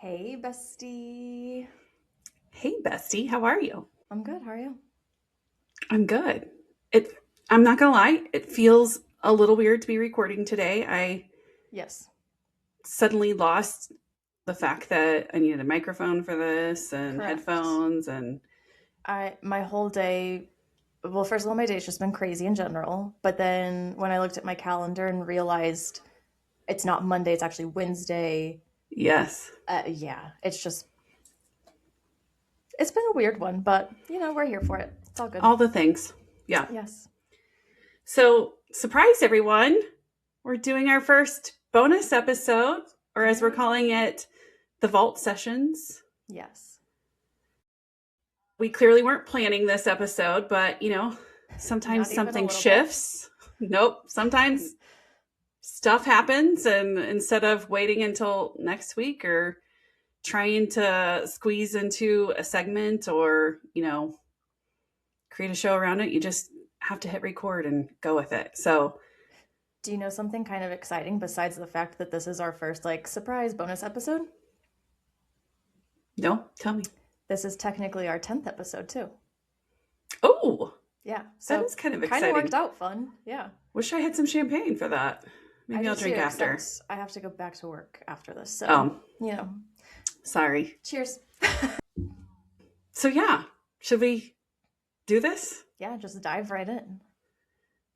Hey, bestie. Hey, bestie, how are you? I'm good. How are you? I'm good. It I'm not gonna lie, it feels a little weird to be recording today. I Yes, suddenly lost the fact that I needed a microphone for this and correct. headphones and My whole day, well, first of all, my day's just been crazy in general. But then when I looked at my calendar and realized it's not Monday, it's actually Wednesday. yes, Yeah, it's been a weird one, but we're here for it. It's all good. all the things. Yeah. Yes. So, surprise everyone. We're doing our first bonus episode, or as we're calling Yay. it, the Vault Sessions. Yes. We clearly weren't planning this episode, but Not sometimes even a something little bit. shifts. Nope. Sometimes stuff happens, and instead of waiting until next week or trying to squeeze into a segment or create a show around it, you just have to hit record and go with it. So Do you know something kind of exciting besides the fact that this is our first surprise bonus episode? no, tell me. This is technically our 10th episode too. Oh, Yeah, that so is kind of kind of worked exciting. out fun. Yeah. Wish I had some champagne for that. I Maybe do I'll too, drink after. except I have to go back to work after this. So, Oh, you know, sorry. cheers. So yeah, should we do this? Yeah, just dive right in.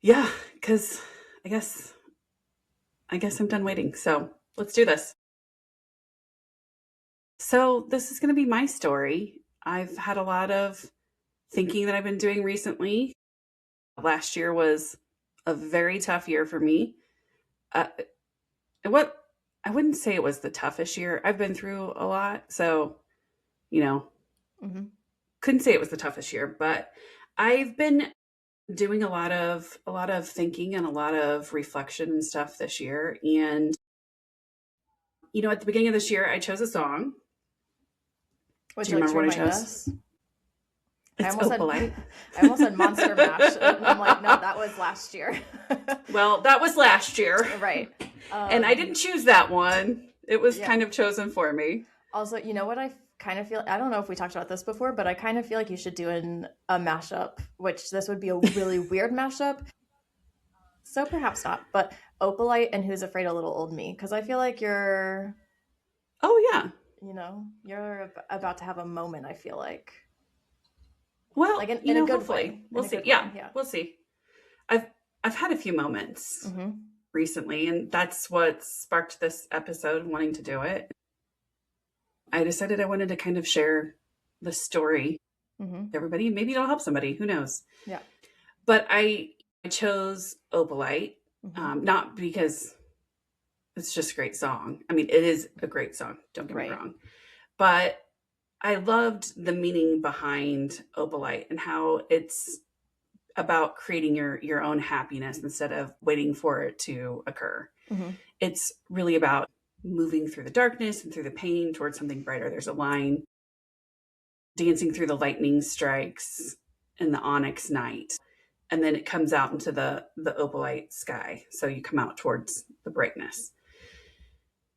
Yeah, because i guess I'm done waiting, so let's do this. So this is going to be my story. I've had a lot of thinking that I've been doing recently. Last year was a very tough year for me. Uh, what I wouldn't say it was the toughest year. I've been through a lot, so you know, Hmm. couldn't say it was the toughest year. But I've been doing a lot of thinking and a lot of reflection and stuff this year. And at the beginning of this year, I chose a song. Would Do you you like remember to what I remind chose? us? I It's almost said Opalite. I almost said Monster Mash, and I'm like, no, that was last year. Well, that was last year. Right. And I didn't choose that one. It was Yeah. kind of chosen for me. Also, you know what kind of feel? I don't know if we talked about this before, but I kind of feel like you should do a mashup, which this would be a really weird mashup. So perhaps not, but Opalite and Who's Afraid of Little Old Me, because I feel like Oh, yeah. you're about to have a moment. I feel like Well, in a good hopefully. way, We'll in a see. good Yeah, way. Yeah. we'll see. I've I've had a few moments Mm-hmm. recently, and that's what sparked this episode, wanting to do it. I decided I wanted to kind of share the story Mm-hmm. with everybody. Maybe it'll help somebody. Who knows? Yeah. But I chose Opalite, Mm-hmm. not because it's just a great song. I mean, it is a great song. Don't get me Right. wrong. But I loved the meaning behind Opalite and how it's about creating your own happiness instead of waiting for it to occur. Mm-hmm. It's really about moving through the darkness and through the pain towards something brighter. There's a line, dancing through the lightning strikes in the onyx night. And then it comes out into the opalite sky. So you come out towards the brightness.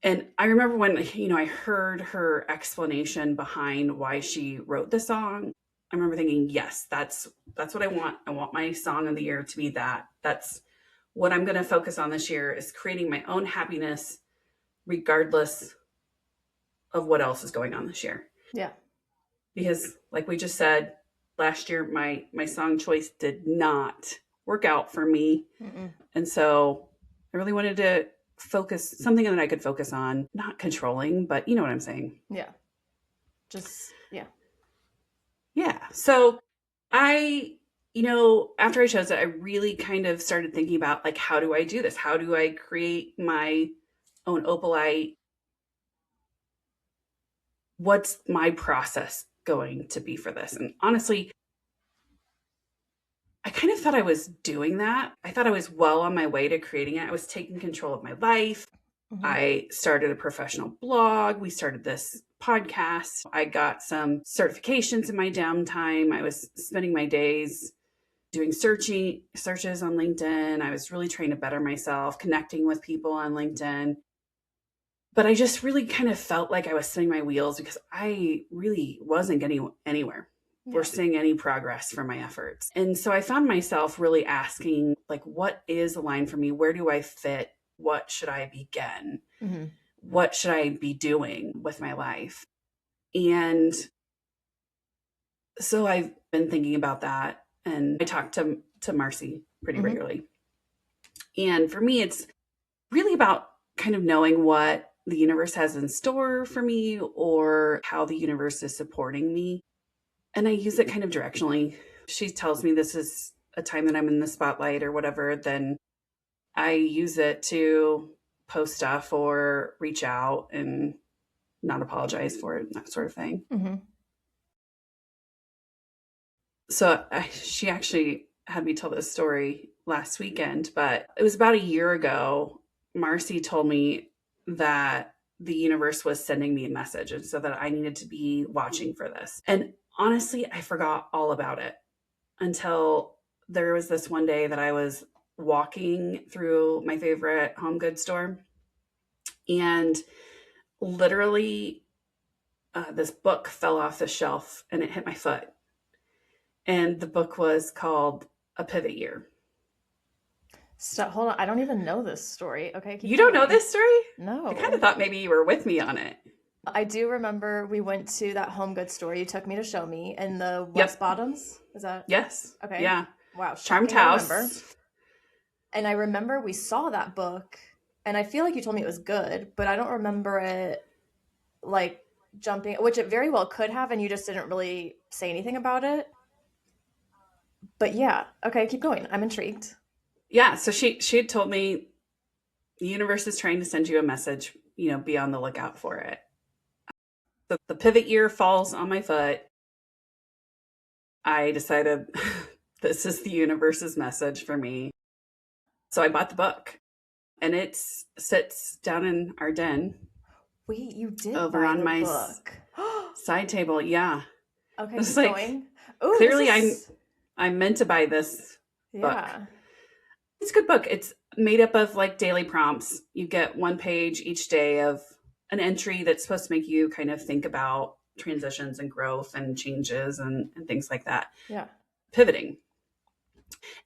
And I remember when, I heard her explanation behind why she wrote the song. I remember thinking, yes, that's what I want. I want my song of the year to be that. That's what I'm going to focus on this year, is creating my own happiness regardless of what else is going on this year. Yeah. Because like we just said, last year my song choice did not work out for me. Mm-mm. And so I really wanted to focus something that I could focus on, not controlling, but you know what I'm saying. Yeah. Just yeah. Yeah. So I, after I chose it, I really kind of started thinking about, like, how do I do this? How do I create my own opalite? What's my process going to be for this? And honestly, I kind of thought I was doing that. I thought I was well on my way to creating it. I was taking control of my life. Mm-hmm. I started a professional blog. We started this podcast. I got some certifications in my downtime. I was spending my days doing searches on LinkedIn. I was really trying to better myself, connecting with people on LinkedIn. But I just really kind of felt like I was spinning my wheels because I really wasn't getting anywhere or Yeah. seeing any progress from my efforts. And so I found myself really asking, like, what is aligned for me? Where do I fit? What should I begin? Hmm. What should I be doing with my life? And so I've been thinking about that. And I talk to Marcy pretty Hmm. regularly. And for me, it's really about kind of knowing what the universe has in store for me or how the universe is supporting me. And I use it kind of directionally. She tells me this is a time that I'm in the spotlight or whatever, then I use it to post stuff or reach out and not apologize for it, that sort of thing. Hmm. So she actually had me tell this story last weekend, but it was about a year ago. Marcy told me that the universe was sending me a message and so that I needed to be watching for this. And honestly, I forgot all about it until there was this one day that I was walking through my favorite home goods store and literally this book fell off the shelf and it hit my foot. And the book was called A Pivot Year. So hold on. I don't even know this story. Okay, keep You don't know going. this story? I kind of No. thought maybe you were with me on it. I do remember we went to that home goods store you took me to show me in the West Yep. Bottoms. Is that Yes. okay? Yeah. Wow, Charmed shocking. I remember. House. And I remember we saw that book, and I feel like you told me it was good, but I don't remember it like jumping, which it very well could have, and you just didn't really say anything about it. But yeah, okay, keep going. I'm intrigued. Yeah. So she had told me the universe is trying to send you a message, be on the lookout for it. The pivot year falls on my foot. I decided this is the universe's message for me. So I bought the book and it sits down in our den Wait, you did over buy on the my book. side table. Yeah. Okay, It's keep like going. Oh, this clearly is I'm meant to buy this book. yeah. It's a good book. It's made up of like daily prompts. You get one page each day of an entry that's supposed to make you kind of think about transitions and growth and changes and things like that. Yeah. Pivoting.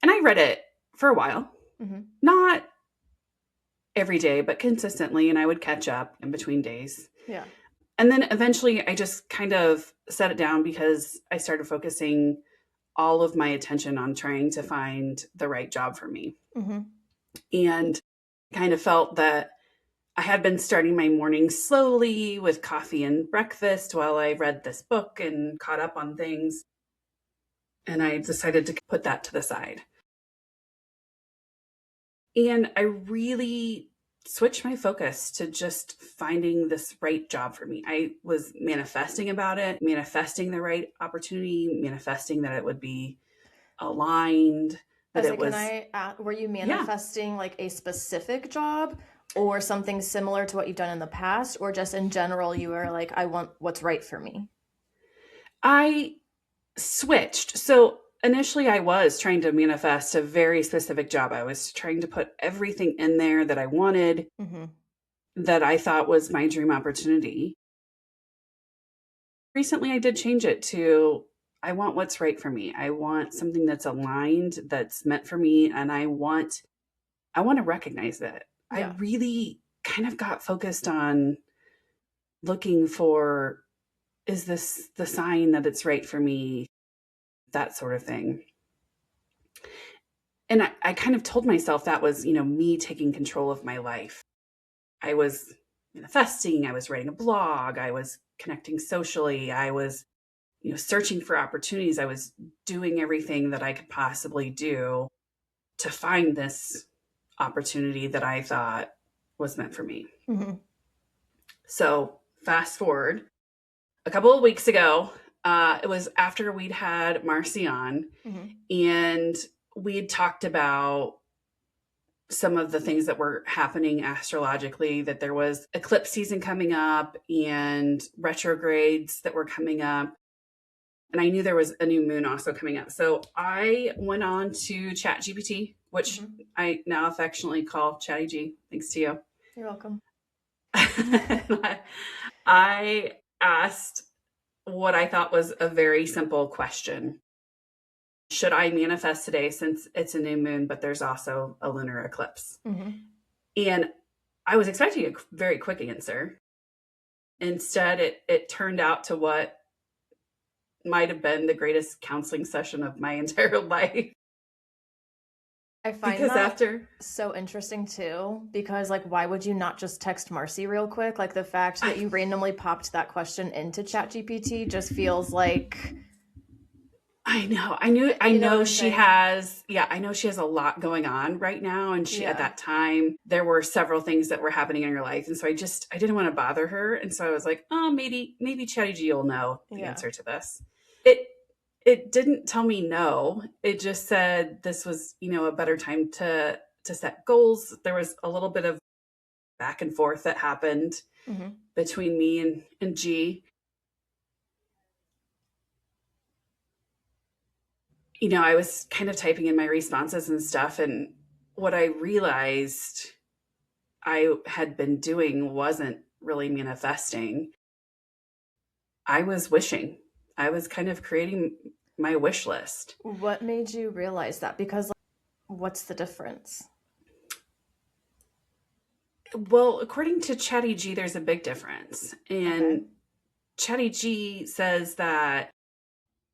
And I read it for a while, Hmm. not every day, but consistently. And I would catch up in between days. Yeah. And then eventually I just kind of set it down because I started focusing all of my attention on trying to find the right job for me. Hmm. And kind of felt that I had been starting my morning slowly with coffee and breakfast while I read this book and caught up on things. And I decided to put that to the side. And I really switched my focus to just finding this right job for me. I was manifesting about it, manifesting the right opportunity, manifesting that it would be aligned, I that was it like, can was, I, were you yeah. manifesting like a specific job or something similar to what you've done in the past, or just in general, you were like, I want what's right for me? I switched. So initially, I was trying to manifest a very specific job. I was trying to put everything in there that I wanted, Hmm. that I thought was my dream opportunity. Recently, I did change it to I want what's right for me. I want something that's aligned, that's meant for me, and I want to recognize it. I Yeah. really kind of got focused on looking for is this the sign that it's right for me, that sort of thing. And I kind of told myself that was, me taking control of my life. I was manifesting, I was writing a blog, I was connecting socially, I was, searching for opportunities. I was doing everything that I could possibly do to find this opportunity that I thought was meant for me. Hmm. So, fast forward a couple of weeks ago, it was after we'd had Marcy on, Hmm. and we had talked about some of the things that were happening astrologically, that there was eclipse season coming up and retrogrades that were coming up. And I knew there was a new moon also coming up. So I went on to ChatGPT, which Hmm. I now affectionately call Chatty G, thanks to you. You're welcome. I asked what I thought was a very simple question. Should I manifest today since it's a new moon, but there's also a lunar eclipse? Hmm. And I was expecting a very quick answer. Instead, it turned out to what might have been the greatest counseling session of my entire life. I find Because that after so interesting too, because like, why would you not just text Marcy real quick? Like the fact I that you randomly popped that question into ChatGPT just feels like, I know. I you know what know I'm she saying? has, yeah, I know she has a lot going on right now. And she, at Yeah. that time, there were several things that were happening in her life. And so I didn't want to bother her. And so I was like, oh, maybe Chatty G will know the Yeah. answer to this. It, it didn't tell me no. It just said this was, a better time to set goals. There was a little bit of back and forth that happened Hmm. between me and G. I was kind of typing in my responses and stuff. And what I realized I had been doing wasn't really manifesting. I was wishing. I was kind of creating my wish list. What made you realize that? Because like, what's the difference? Well, according to Chatty G, there's a big difference. Okay. And Chatty G says that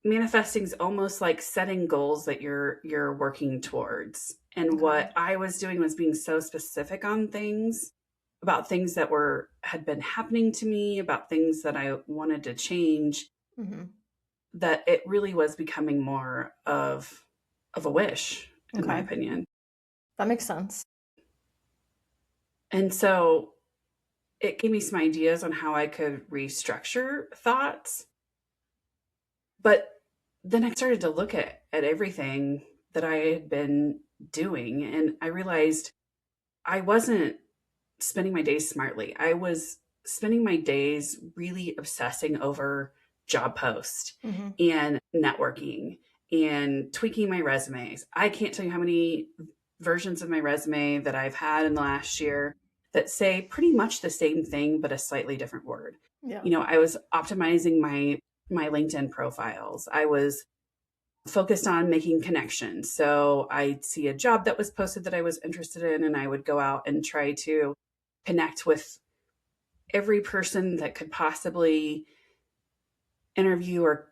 manifesting is almost like setting goals that you're working towards. And Okay. what I was doing was being so specific on things, about things that were had been happening to me, about things that I wanted to change, Hmm. that it really was becoming more of a wish, in my Okay. opinion. That makes sense. And so it gave me some ideas on how I could restructure thoughts. But then I started to look at everything that I had been doing, and I realized I wasn't spending my days smartly. I was spending my days really obsessing over job posts Hmm. and networking and tweaking my resumes. I can't tell you how many versions of my resume that I've had in the last year that say pretty much the same thing but a slightly different word. Yeah. I was optimizing my LinkedIn profiles. I was focused on making connections. So I'd see a job that was posted that I was interested in, and I would go out and try to connect with every person that could possibly interview or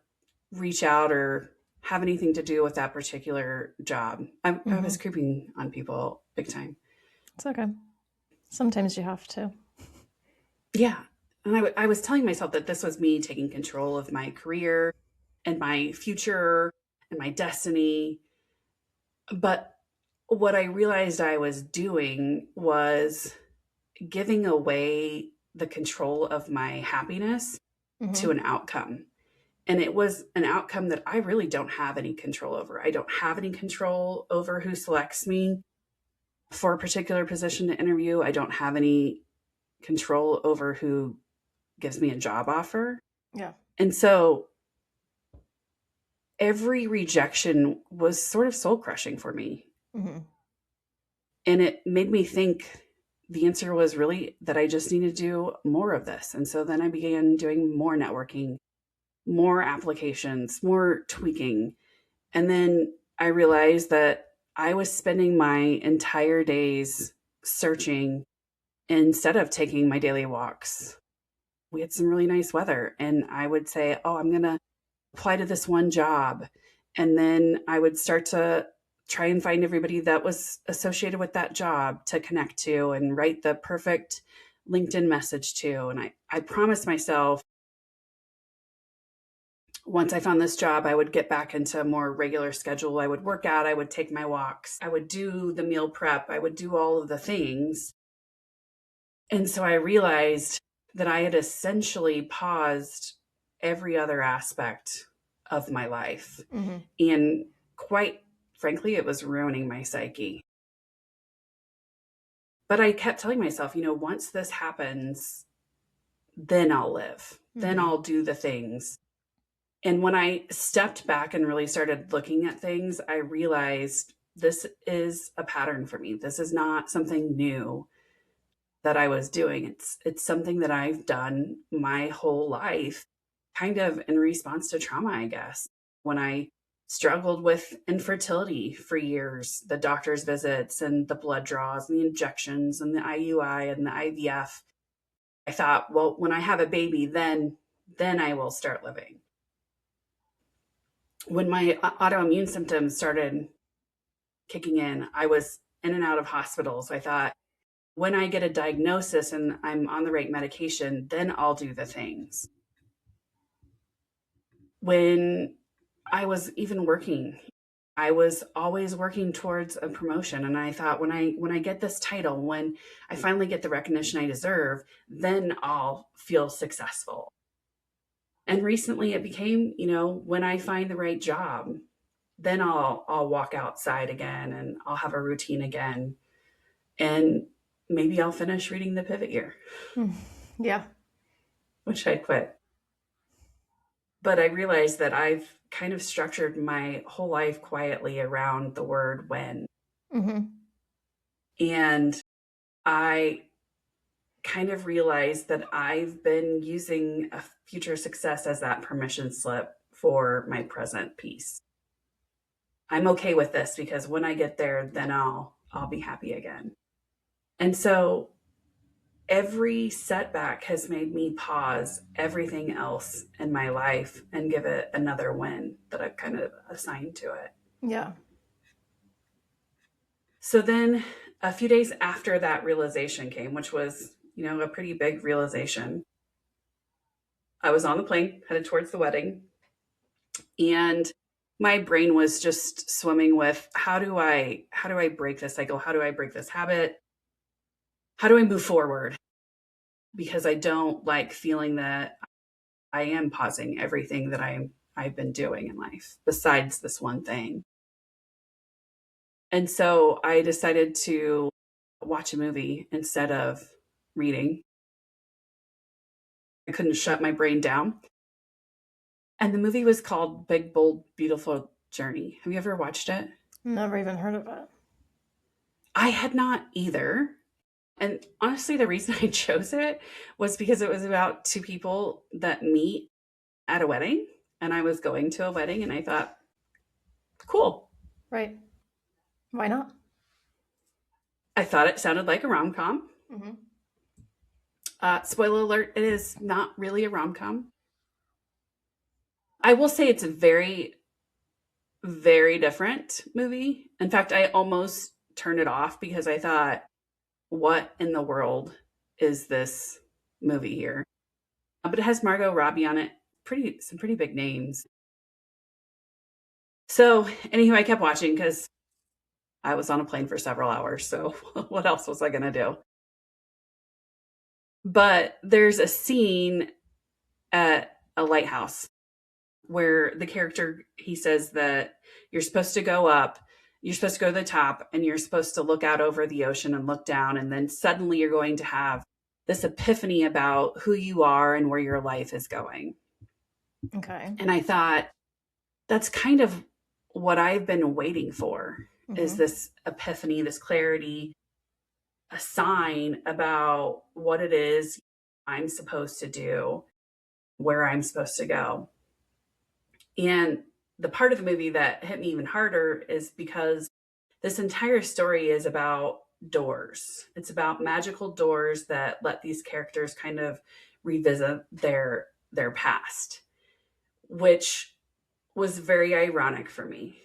reach out or have anything to do with that particular job. I was Hmm. creeping on people big time. It's okay. Sometimes you have to. Yeah. And I was telling myself that this was me taking control of my career and my future and my destiny. But what I realized I was doing was giving away the control of my happiness to Hmm. an outcome. And it was an outcome that I really don't have any control over. I don't have any control over who selects me for a particular position to interview. I don't have any control over who gives me a job offer. Yeah. And so every rejection was sort of soul crushing for me. Hmm. And it made me think the answer was really that I just need to do more of this. And so then I began doing more networking, more applications, more tweaking. And then I realized that I was spending my entire days searching instead of taking my daily walks. We had some really nice weather, and I would say, oh, I'm going to apply to this one job. And then I would start to try and find everybody that was associated with that job to connect to and write the perfect LinkedIn message to. And I promised myself once I found this job, I would get back into a more regular schedule. I would work out, I would take my walks, I would do the meal prep, I would do all of the things. And so I realized that I had essentially paused every other aspect of my life. Hmm. And quite frankly, it was ruining my psyche. But I kept telling myself, once this happens, then I'll live, then Hmm. I'll do the things. And when I stepped back and really started looking at things, I realized this is a pattern for me. This is not something new that I was doing. It's something that I've done my whole life, kind of in response to trauma, I guess. When I struggled with infertility for years, the doctor's visits and the blood draws and the injections and the IUI and the IVF, I thought, well, when I have a baby, then I will start living. When my autoimmune symptoms started kicking in, I was in and out of hospitals. I thought, when I get a diagnosis and I'm on the right medication, then I'll do the things. When I was even working, I was always working towards a promotion, and I thought, when I get this title, when I finally get the recognition I deserve, then I'll feel successful. And recently it became, when I find the right job, then I'll walk outside again and I'll have a routine again. And maybe I'll finish reading The Pivot Year. Yeah. Which I'd quit. But I realized that I've kind of structured my whole life quietly around the word when. Mm-hmm. And I kind of realized that I've been using a future success as that permission slip for my present peace. I'm okay with this because when I get there, then I'll be happy again. And so every setback has made me pause everything else in my life and give it another win that I've kind of assigned to it. Yeah. So then a few days after that realization came, which was, a pretty big realization, I was on the plane headed towards the wedding, and my brain was just swimming with how do I break this cycle? How do I break this habit? How do I move forward? Because I don't like feeling that I am pausing everything that I've been doing in life besides this one thing. And so I decided to watch a movie instead of reading. I couldn't shut my brain down. And the movie was called Big Bold Beautiful Journey. Have you ever watched it? Never even heard of it. I had not either. And honestly, the reason I chose it was because it was about two people that meet at a wedding. And I was going to a wedding and I thought, cool. Right. Why not? I thought it sounded like a rom-com. Mm-hmm. Spoiler alert, it is not really a rom-com. I will say it's a very, very different movie. In fact, I almost turned it off because I thought, what in the world is this movie here? But it has Margot Robbie on it, some pretty big names. So anyway, I kept watching because I was on a plane for several hours. So what else was I going to do? But there's a scene at a lighthouse where the character, he says that you're supposed to go up, you're supposed to go to the top, and you're supposed to look out over the ocean and look down. And then suddenly you're going to have this epiphany about who you are and where your life is going. Okay. And I thought, that's kind of what I've been waiting for, is this epiphany, this clarity, a sign about what it is I'm supposed to do, where I'm supposed to go. And the part of the movie that hit me even harder is because this entire story is about doors. It's about magical doors that let these characters kind of revisit their past, which was very ironic for me.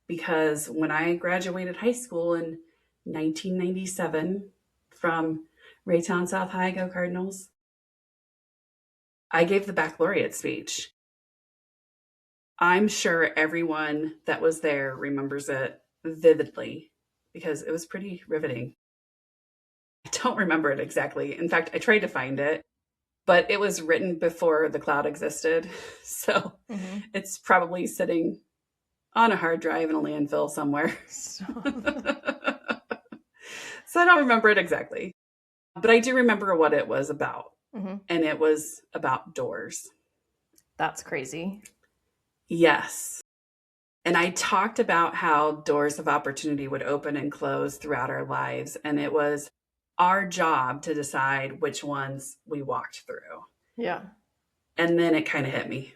Because when I graduated high school in 1997 from Raytown South High, go Cardinals, I gave the baccalaureate speech. I'm sure everyone that was there remembers it vividly because it was pretty riveting. I don't remember it exactly. In fact, I tried to find it, but it was written before the cloud existed. So it's probably sitting on a hard drive in a landfill somewhere. So I don't remember it exactly, but I do remember what it was about. And it was about doors. That's crazy. Yes. And I talked about how doors of opportunity would open and close throughout our lives. And it was our job to decide which ones we walked through. Yeah. And then it kind of hit me.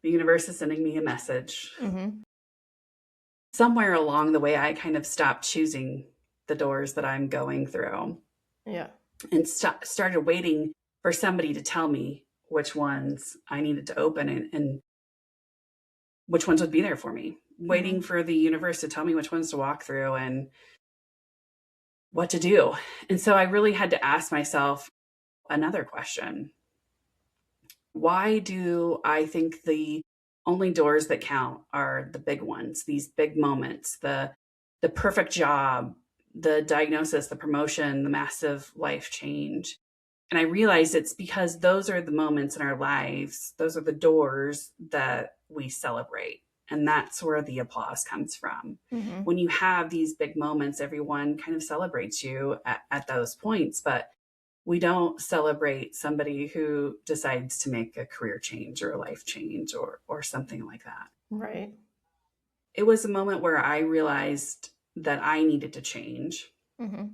The universe is sending me a message. Mm-hmm. Somewhere along the way, I kind of stopped choosing the doors that I'm going through Yeah. and started waiting for somebody to tell me which ones I needed to open and which ones would be there for me. Waiting Mm-hmm. for the universe to tell me which ones to walk through and what to do. And so I really had to ask myself another question. Why do I think the only doors that count are the big ones, these big moments, the perfect job, the diagnosis, the promotion, the massive life change? And I realized it's because those are the moments in our lives, those are the doors that we celebrate. And that's where the applause comes from. Mm-hmm. When you have these big moments, everyone kind of celebrates you at those points. But we don't celebrate somebody who decides to make a career change or a life change or something like that. Right. It was a moment where I realized that I needed to change Mm-hmm.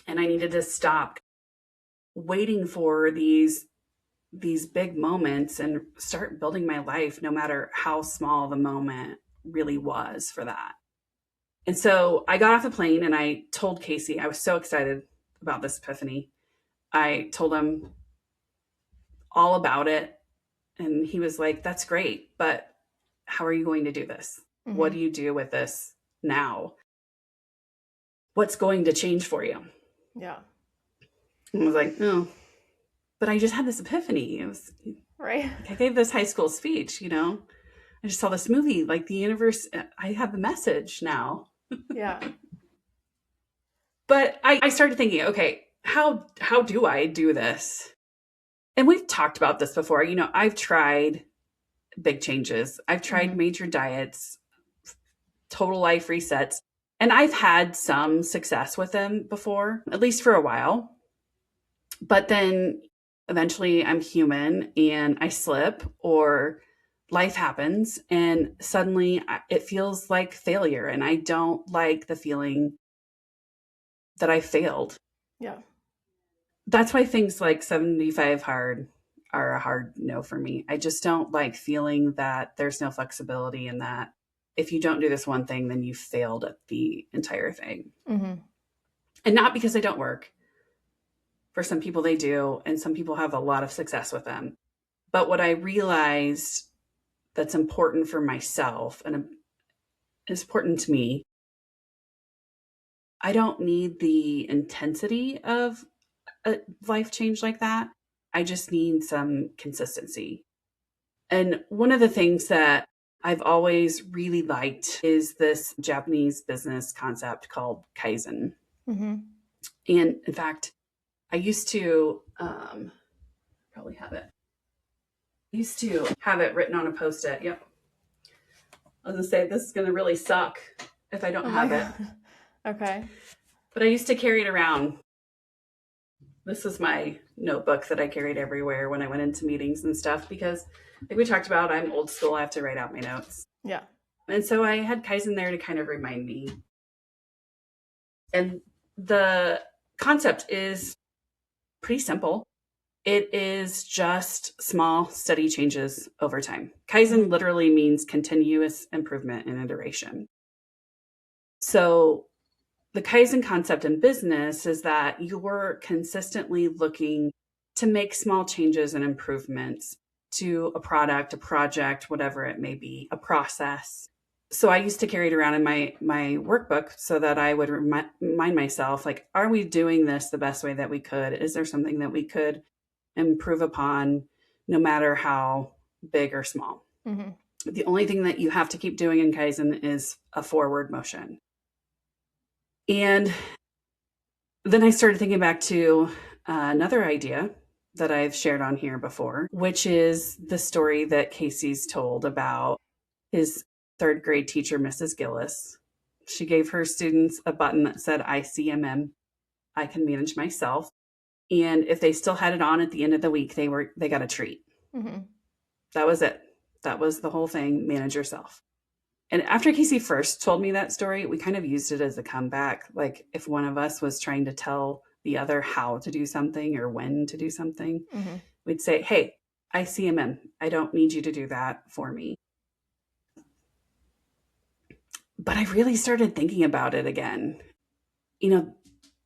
and I needed to stop waiting for these big moments and start building my life no matter how small the moment really was for that. And so I got off the plane and I told Casey, I was so excited about this epiphany. I told him all about it. And he was like, that's great, but how are you going to do this? What Mm-hmm. do you do with this now? What's going to change for you? Yeah. And I was like, no, but I just had this epiphany. It was Right. like I gave this high school speech, you know, I just saw this movie, like the universe, I have the message now. Yeah. But I started thinking, okay, how do I do this? And we've talked about this before. You know, I've tried big changes. I've tried Mm-hmm. major diets, total life resets, and I've had some success with them before, at least for a while. But then eventually I'm human and I slip or life happens and suddenly it feels like failure and I don't like the feeling that I failed. Yeah. That's why things like 75 hard are a hard no for me. I just don't like feeling that there's no flexibility in that if you don't do this one thing, then you failed at the entire thing. Mm-hmm. And not because they don't work. For some people, they do. And some people have a lot of success with them. But what I realized that's important for myself and is important to me, I don't need the intensity of a life change like that. I just need some consistency. And one of the things that I've always really liked is this Japanese business concept called Kaizen. Mm-hmm. And in fact, I used to probably have it. I used to have it written on a post-it. Yep. I was gonna say this is gonna really suck if I don't Oh my have it. God. Okay. But I used to carry it around. This is my notebook that I carried everywhere when I went into meetings and stuff because, like we talked about, I'm old school. I have to write out my notes. Yeah. And so I had Kaizen there to kind of remind me. And the concept is pretty simple. It is just small, steady changes over time. Kaizen Mm-hmm. literally means continuous improvement and iteration. So the Kaizen concept in business is that you're consistently looking to make small changes and improvements to a product, a project, whatever it may be, a process. So I used to carry it around in my workbook so that I would remind myself, like, are we doing this the best way that we could? Is there something that we could improve upon, no matter how big or small? Mm-hmm. The only thing that you have to keep doing in Kaizen is a forward motion. And then I started thinking back to another idea that I've shared on here before, which is the story that Casey's told about his third grade teacher, Mrs. Gillis. She gave her students a button that said ICMM, I can manage myself. And if they still had it on at the end of the week, they got a treat. Mm-hmm. That was it. That was the whole thing, manage yourself. And after Casey first told me that story, we kind of used it as a comeback. Like if one of us was trying to tell the other how to do something or when to do something, Mm-hmm. we'd say, hey, ICMM, I don't need you to do that for me. But I really started thinking about it again. You know,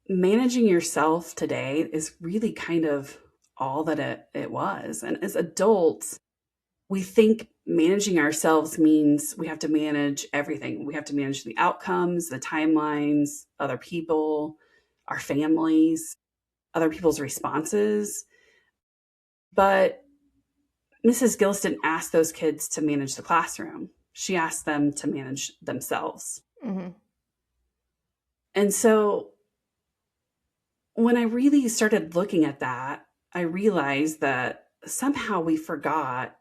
managing yourself today is really kind of all that it was. And as adults, we think managing ourselves means we have to manage everything. We have to manage the outcomes, the timelines, other people, our families, other people's responses. But Mrs. Gillis didn't ask those kids to manage the classroom. She asked them to manage themselves. Mm-hmm. And so when I really started looking at that, I realized that somehow we forgot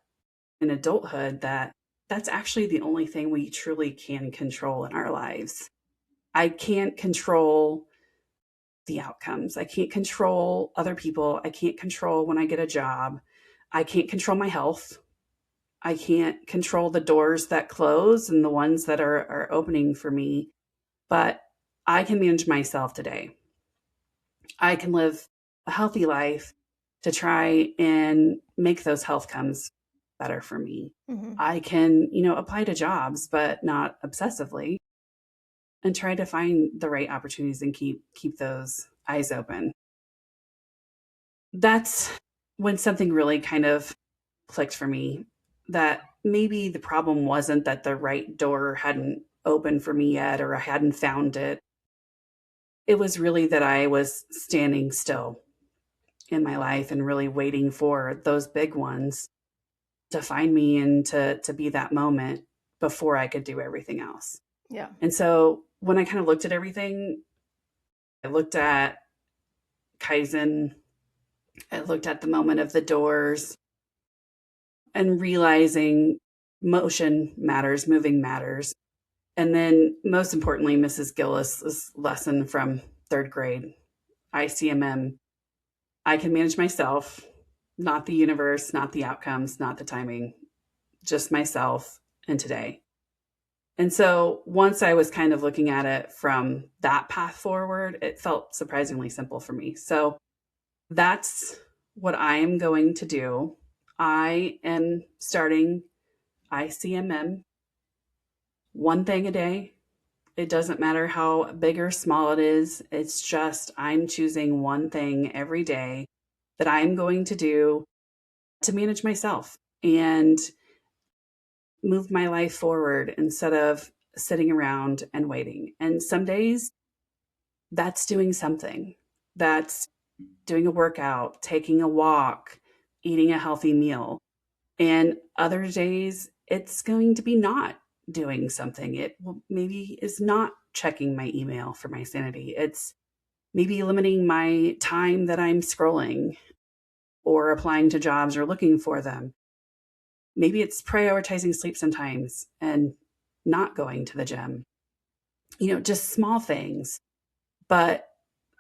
in adulthood that that's actually the only thing we truly can control in our lives. I can't control the outcomes. I can't control other people. I can't control when I get a job. I can't control my health. I can't control the doors that close and the ones that are opening for me, but I can manage myself today. I can live a healthy life to try and make those health comes better for me. Mm-hmm. I can, apply to jobs, but not obsessively, and try to find the right opportunities and keep those eyes open. That's when something really kind of clicked for me, that maybe the problem wasn't that the right door hadn't opened for me yet or I hadn't found it. It was really that I was standing still in my life and really waiting for those big ones to find me and to be that moment before I could do everything else. Yeah. And so when I kind of looked at everything, I looked at Kaizen, I looked at the moment of the doors and realizing motion matters, moving matters. And then most importantly, Mrs. Gillis's lesson from third grade, ICMM, I can manage myself, not the universe, not the outcomes, not the timing, just myself and today. And so once I was kind of looking at it from that path forward, it felt surprisingly simple for me. So that's what I am going to do. I am starting ICMM, one thing a day. It doesn't matter how big or small it is. It's just I'm choosing one thing every day that I'm going to do to manage myself and move my life forward instead of sitting around and waiting. And some days that's doing something. That's doing a workout, taking a walk, eating a healthy meal. And other days it's going to be not doing something. It maybe is not checking my email for my sanity. It's maybe limiting my time that I'm scrolling or applying to jobs or looking for them. Maybe it's prioritizing sleep sometimes and not going to the gym. Just small things. But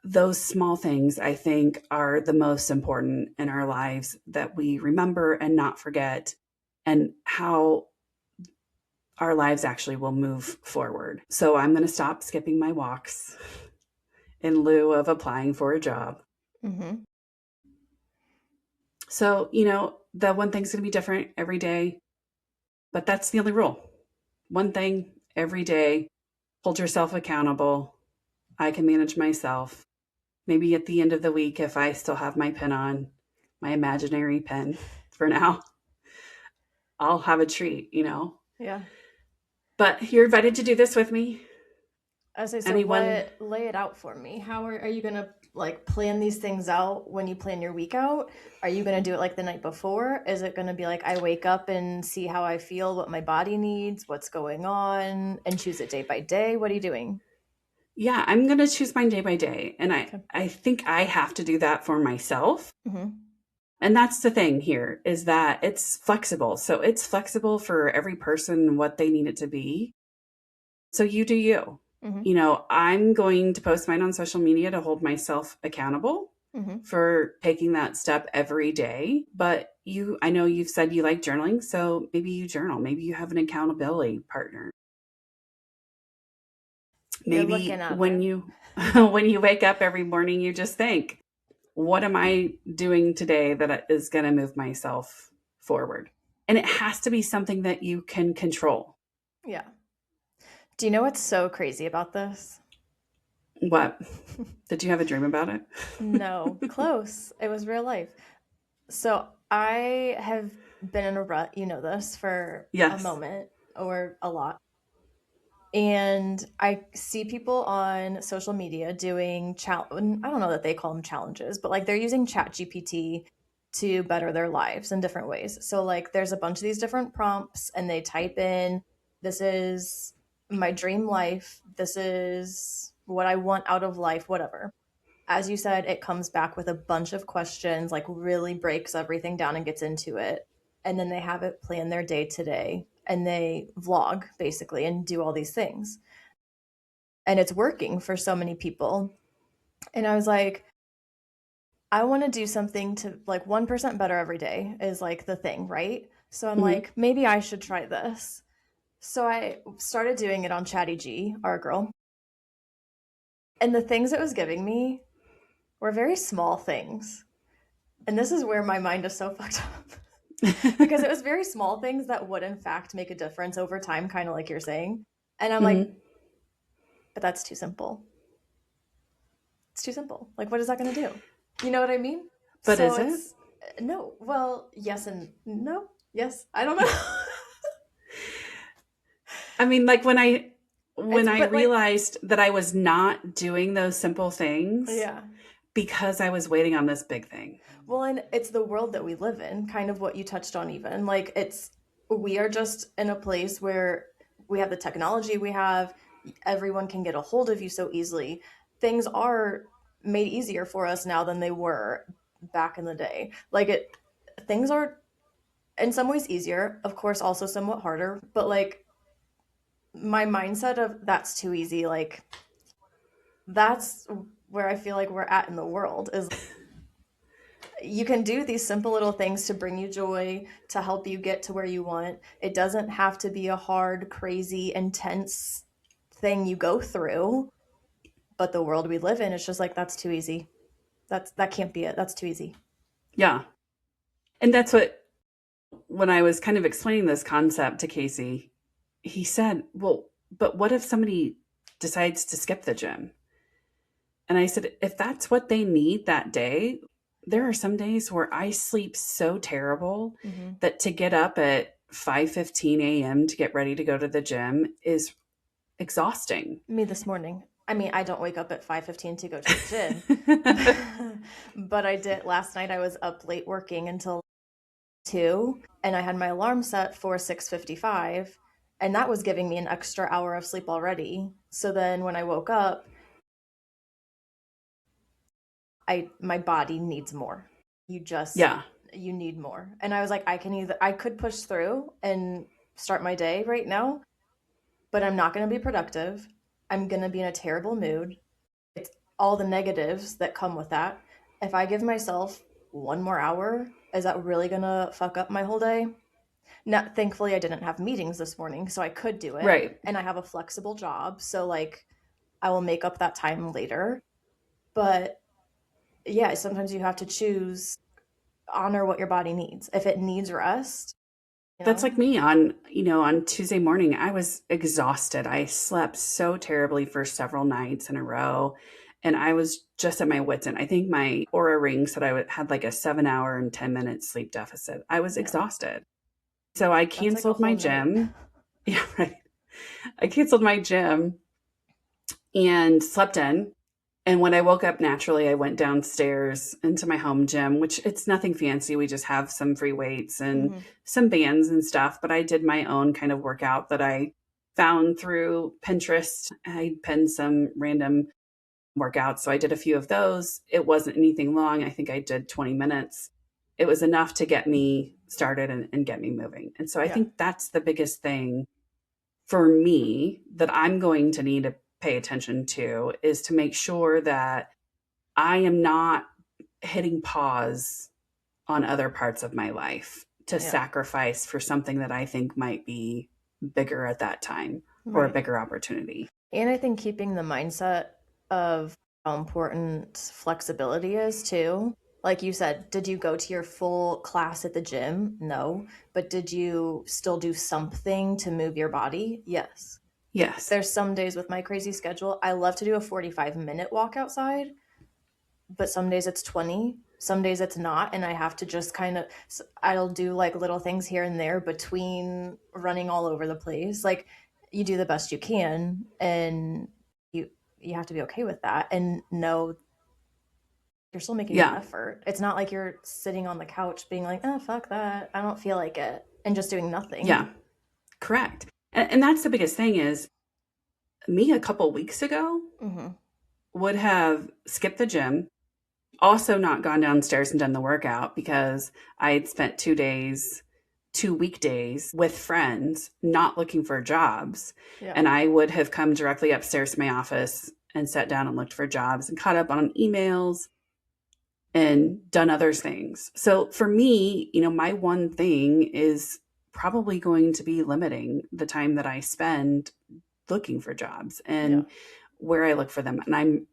those small things, I think, are the most important in our lives that we remember and not forget, and how our lives actually will move forward. So I'm going to stop skipping my walks in lieu of applying for a job. Mm-hmm. So, the one thing's going to be different every day, but that's the only rule. One thing every day, hold yourself accountable. I can manage myself. Maybe at the end of the week, if I still have my pen on, my imaginary pen for now, I'll have a treat. Yeah. But you're invited to do this with me. I say, so Anyone? what, lay it out for me. How are you going to like plan these things out when you plan your week out? Are you going to do it like the night before? Is it going to be like I wake up and see how I feel, what my body needs, what's going on, and choose it day by day? What are you doing? Yeah, I'm going to choose mine day by day. And Okay. I think I have to do that for myself. Mm-hmm. And that's the thing here, is that it's flexible. So it's flexible for every person, what they need it to be. So you do you. Mm-hmm. I'm going to post mine on social media to hold myself accountable Mm-hmm. for taking that step every day. But I know you've said you like journaling, so maybe you journal. Maybe you have an accountability partner. You're looking Maybe at when her. you when you wake up every morning, you just think, what am I doing today that is going to move myself forward? And it has to be something that you can control. Yeah. Do you know what's so crazy about this? What? Did you have a dream about it? No, close. It was real life. So I have been in a rut, you know this, for a Yes. moment or a lot. And I see people on social media doing I don't know that they call them challenges, but like they're using Chat GPT to better their lives in different ways. So like there's a bunch of these different prompts and they type in, this is my dream life, this is what I want out of life, whatever. As you said, it comes back with a bunch of questions, like really breaks everything down and gets into it. And then they have it plan their day today and they vlog basically and do all these things. And it's working for so many people. And I was like, I want to do something to like 1% better every day is like the thing, right? So I'm Hmm. like, maybe I should try this. So I started doing it on Chatty G, our girl. And the things it was giving me were very small things. And this is where my mind is so fucked up. Because it was very small things that would in fact make a difference over time, kind of like you're saying. And I'm like, Hmm. but that's too simple. It's too simple. Like, what is that going to do? You know what I mean? But So is it? it's no. Well, yes and no. Yes, I don't know. I mean, like when It's I but like realized that I was not doing those simple things yeah. because I was waiting on this big thing. Well, and it's the world that we live in, kind of what you touched on, even. Like, it's, we are just in a place where we have the technology we have, everyone can get a hold of you so easily. Things are made easier for us now than they were back in the day. Things are in some ways easier, of course, also somewhat harder, but like, my mindset of that's too easy, like, that's where I feel like we're at in the world is you can do these simple little things to bring you joy, to help you get to where you want. It doesn't have to be a hard, crazy, intense thing you go through. But the world we live in, it's just like that's too easy. That can't be it. That's too easy. Yeah. And that's what, when I was kind of explaining this concept to Casey, he said, well, but what if somebody decides to skip the gym? And I said, if that's what they need that day, there are some days where I sleep so terrible Mm-hmm. that to get up at 5:15 a.m. to get ready to go to the gym is exhausting. Me this morning. I mean, I don't wake up at 5:15 to go to the gym, but I did last night. I was up late working until 2 and I had my alarm set for 6:55 and that was giving me an extra hour of sleep already. So then when I woke up, I my body needs more. You just Yeah. you need more. And I was like I could push through and start my day right now, but I'm not going to be productive. I'm going to be in a terrible mood. It's all the negatives that come with that. If I give myself one more hour, is that really going to fuck up my whole day? Now, thankfully, I didn't have meetings this morning, so I could do it. Right. And I have a flexible job, so like I will make up that time later. But yeah, sometimes you have to choose, honor what your body needs. If it needs rest, you That's know? like me on Tuesday morning. I was exhausted. I slept so terribly for several nights in a row. And I was just at my wits' end. I think my aura ring said had like a 7 hour and 10 minute sleep deficit. I was Yeah, exhausted. So I that's like a canceled whole my night. gym. Yeah, right. I canceled my gym and slept in. And when I woke up naturally, I went downstairs into my home gym, which it's nothing fancy. We just have some free weights and Hmm. some bands and stuff. But I did my own kind of workout that I found through Pinterest. I pinned some random workouts. So I did a few of those. It wasn't anything long. I think I did 20 minutes. It was enough to get me started and get me moving. And so I Yeah, think that's the biggest thing for me that I'm going to need to pay attention to is to make sure that I am not hitting pause on other parts of my life to yeah, sacrifice for something that I think might be bigger at that time or a right. bigger opportunity. And I think keeping the mindset of how important flexibility is too. Like you said, did you go to your full class at the gym? No. But did you still do something to move your body? Yes. Yes. There's some days with my crazy schedule, I love to do a 45-minute walk outside, but some days it's 20, some days it's not, and I have to just kind of, I'll do like little things here and there between running all over the place. Like, you do the best you can, and you have to be okay with that and know you're still making an Yeah. effort. It's not like you're sitting on the couch being like, oh fuck that, I don't feel like it, and just doing nothing. Yeah. Correct. And that's the biggest thing is me a couple weeks ago Mm-hmm. would have skipped the gym, also not gone downstairs and done the workout because I had spent 2 days, 2 weekdays with friends, not looking for jobs. Yeah. And I would have come directly upstairs to my office and sat down and looked for jobs and caught up on emails and done other things. So for me, my one thing is probably going to be limiting the time that I spend looking for jobs Yeah. and where I look for them. And I'm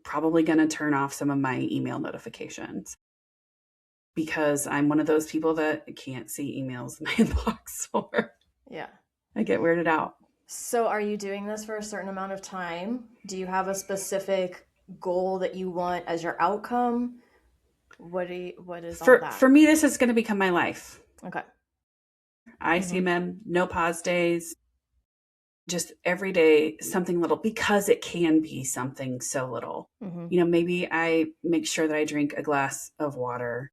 probably going to turn off some of my email notifications because I'm one of those people that can't see emails in my inbox or Yeah. I get weirded out. So, are you doing this for a certain amount of time? Do you have a specific goal that you want as your outcome? What is all For that? for me, this is going to become my life. Okay. Mhm. ICMM, no pause days, just every day something little because it can be something so little. Mhm. Maybe I make sure that I drink a glass of water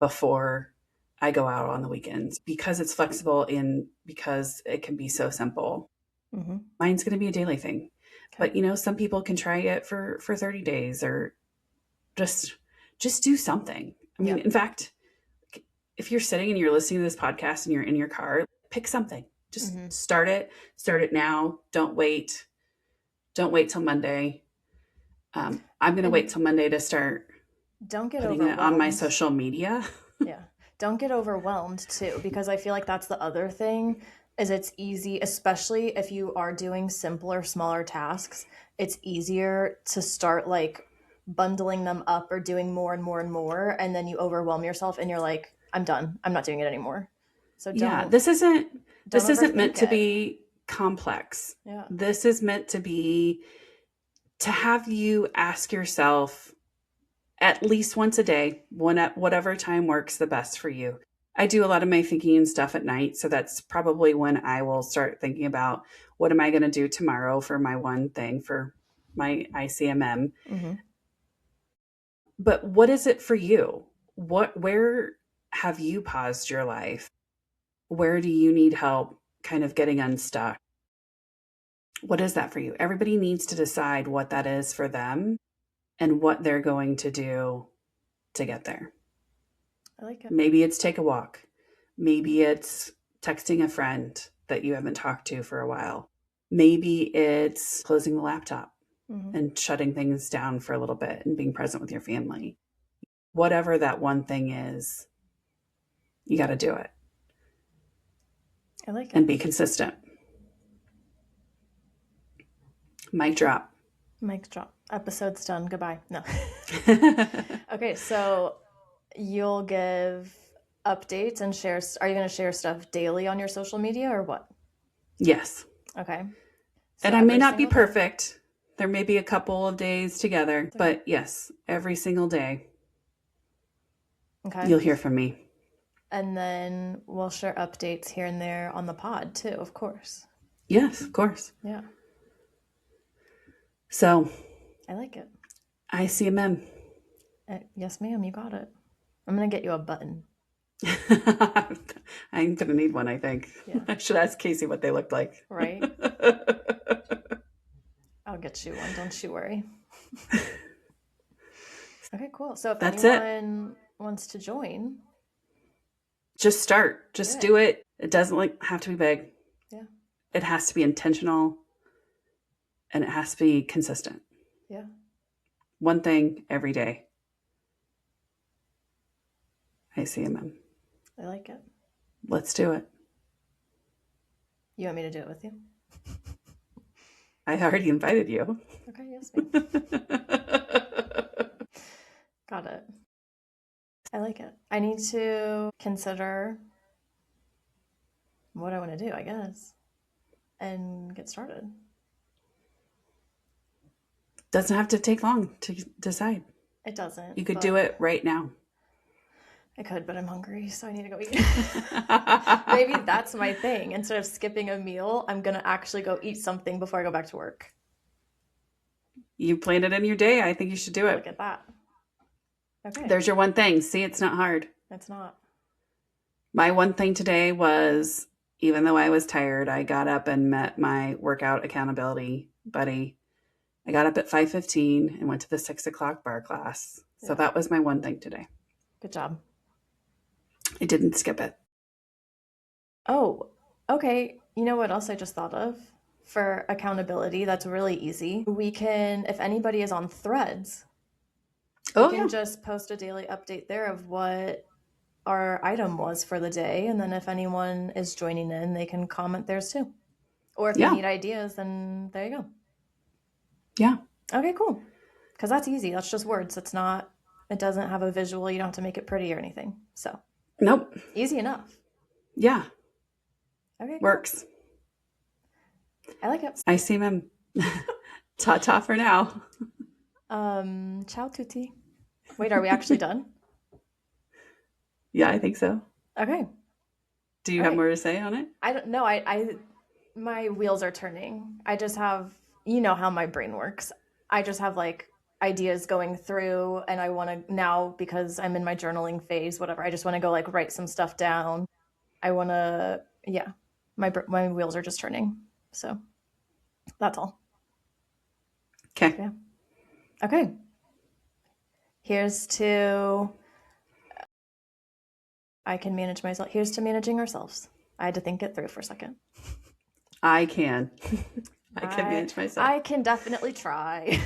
before I go out on the weekends because it's flexible and because it can be so simple. Mhm. Mine's going to be a daily thing. Okay. But some people can try it for 30 days or just just do something. I mean, Yeah. in fact, if you're sitting and you're listening to this podcast and you're in your car, pick something. Just Mhm. start it. Start it now. Don't wait. Don't wait till Monday. I'm going to wait And till Monday to start don't get putting it on my overwhelmed. social media. Yeah. Don't get overwhelmed too, because I feel like that's the other thing is it's easy, especially if you are doing simpler, smaller tasks, it's easier to start like bundling them up or doing more and more and more, and then you overwhelm yourself and you're like, I'm done. I'm not doing it anymore. So Yeah, don't don't this isn't meant overthink to it. be complex. Yeah. This is meant to have you ask yourself at least once a day, one at whatever time works the best for you. I do a lot of my thinking and stuff at night, so that's probably when I will start thinking about what am I going to do tomorrow for my one thing for my ICMM. Mhm. But what is it for you? Where have you paused your life? Where do you need help kind of getting unstuck? What is that for you? Everybody needs to decide what that is for them and what they're going to do to get there. I like it. Maybe it's take a walk. Maybe it's texting a friend that you haven't talked to for a while. Maybe it's closing the laptop Mhm. and shutting things down for a little bit and being present with your family. Whatever that one thing is, you got to do it I like it. and be consistent. Mic drop. Mic drop. Episode's done. Goodbye. No. Okay, so you'll give updates and share. Are you going to share stuff daily on your social media or what? Yes. Okay. So And I may every not be single day. perfect. There may be a couple of days together, It's okay. but yes, every single day Okay. you'll hear from me. And then we'll share updates here and there on the pod too, of course. Yes, of course. Yeah. So, I like it. ICMM. Yes, ma'am, you got it. I'm going to get you a button. I'm gonna need one, I think. Yeah. I should ask Casey what they looked like. Right? I'll get you one. Don't you worry. Okay, cool. So if That's it. anyone wants to join, Just start. do Just it. do it. It doesn't have to be big. Yeah. It has to be intentional and it has to be consistent. Yeah. One thing every day. ICMM. I like it. Let's do it. You want me to do it with you? I already invited you. Okay, yes, ma'am. Got it. I like it. I need to consider what I want to do, I guess, and get started. Doesn't have to take long to decide. It doesn't, You could do but it right now. I could, but I'm hungry, so I need to go eat. Maybe that's my thing. Instead of skipping a meal, I'm gonna actually go eat something before I go back to work. You planned it in your day. I think you should do Look it. at that. Okay, There's your one thing. See, it's not hard. it's not. My one thing today was, even though I was tired, I got up and met my workout accountability buddy. I got up at 5:15 and went to the 6 o'clock bar class. So Yeah, that was my one thing today. good job. I didn't skip it. Oh, okay. You know what else I just thought of? For accountability, that's really easy. We can, if anybody is on threads, we Oh, can yeah. just post a daily update there of what our item was for the day. And then if anyone is joining in, they can comment theirs too. Or if you Yeah. need ideas, then there you go. Yeah. Okay, cool. Because that's easy. That's just words. It's not, it doesn't have a visual. You don't have to make it pretty or anything. So Nope. easy enough. Yeah. Okay, cool. Works. I like it. ICMM. Ta ta for now. Ciao tutti. Wait, are we actually done? Yeah, I think so. Okay. Do you have Okay. more to say on it? I don't know. My wheels are turning. I just have, you know how my brain works. I just have like ideas going through, and I want to now because I'm in my journaling phase, whatever. I just want to go like write some stuff down. I want to, yeah. My wheels are just turning. So that's all. Okay. Yeah. Okay. Here's to I can manage myself. Here's to managing ourselves. I had to think it through for a second. I can. I can I manage myself. I can definitely try.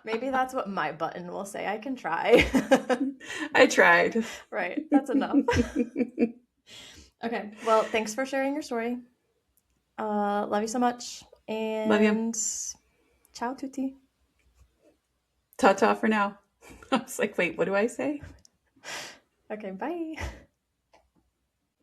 Maybe that's what my button will say. I can try. I tried. Right. That's enough. Okay. Well, thanks for sharing your story. Love you so much. Love you. And ciao tutti. Ta ta for now. I was like, wait, what do I say? Okay, bye.